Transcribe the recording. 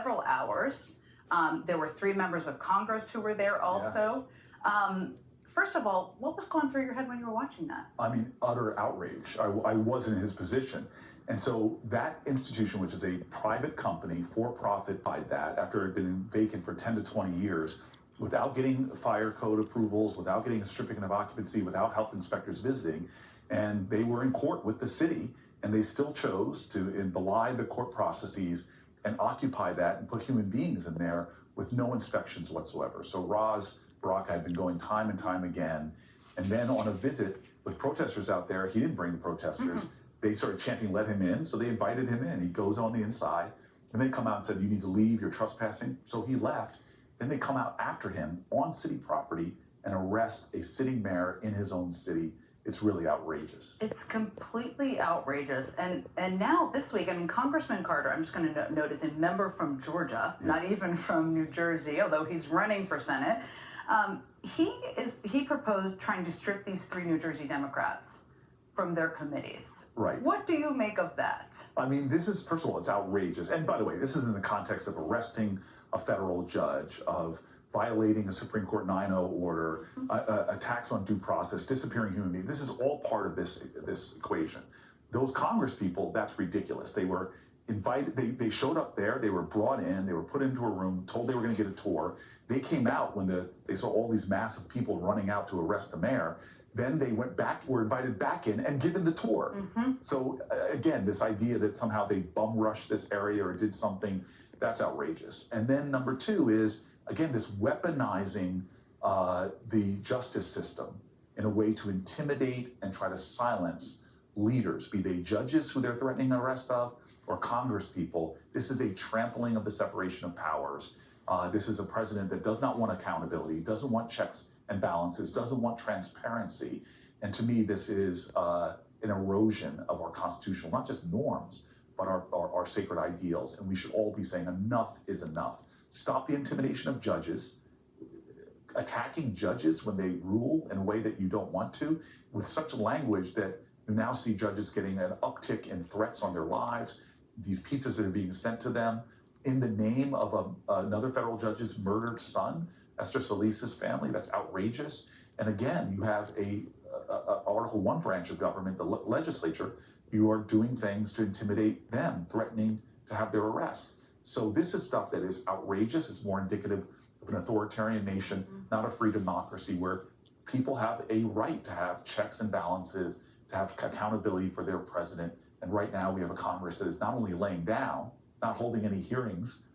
several hours. There were 3 members of Congress who were there also. Yes. First of all, what was going through your head when you were watching that? I mean, utter outrage. I was in his position. And so that institution, which is a private company, for-profit by that, after it had been vacant for 10 to 20 years, without getting fire code approvals, without getting a certificate of occupancy, without health inspectors visiting, and they were in court with the city, and they still chose to belie the court processes and occupy that and put human beings in there with no inspections whatsoever. So Ras Baraka had been going time and time again, and then on a visit with protesters out there, he didn't bring the protesters. Mm-hmm. They started chanting, "Let him in," so they invited him in. He goes on the inside, and they come out and said, "You need to leave, you're trespassing." So he left. Then they come out after him on city property and arrest a sitting mayor in his own city. It's really outrageous. It's completely outrageous. And now this week, I mean, Congressman Carter, I'm just going to note, is a member from Georgia, yes, not even from New Jersey, although he's running for Senate. He proposed trying to strip these 3 New Jersey Democrats from their committees. Right. What do you make of that? I mean, this is, first of all, it's outrageous. And by the way, this is in the context of arresting a federal judge, of violating a Supreme Court 9-0 order, attacks on due process, disappearing human beings. This is all part of this equation. Those Congress people, that's ridiculous. They were invited, they showed up there, they were brought in, they were put into a room, told they were going to get a tour. They came out when they saw all these massive people running out to arrest the mayor. Then they went back, were invited back in and given the tour. Mm-hmm. So again, this idea that somehow they bum rushed this area or did something, that's outrageous. And then number 2 is, again, this weaponizing the justice system in a way to intimidate and try to silence leaders, be they judges who they're threatening arrest of or Congress people. This is a trampling of the separation of powers. This is a president that does not want accountability, doesn't want checks and balances, doesn't want transparency. And to me, this is an erosion of our constitutional, not just norms, but our sacred ideals. And we should all be saying enough is enough. Stop the intimidation of judges, attacking judges when they rule in a way that you don't want to, with such language that you now see judges getting an uptick in threats on their lives, these pizzas that are being sent to them in the name of another federal judge's murdered son, Esther Solis's family. That's outrageous. And again, you have a Article 1 branch of government, the legislature. You are doing things to intimidate them, threatening to have their arrest. So this is stuff that is outrageous. It's more indicative of an authoritarian nation, not a free democracy where people have a right to have checks and balances, to have accountability for their president. And right now we have a Congress that is not only laying down, not holding any hearings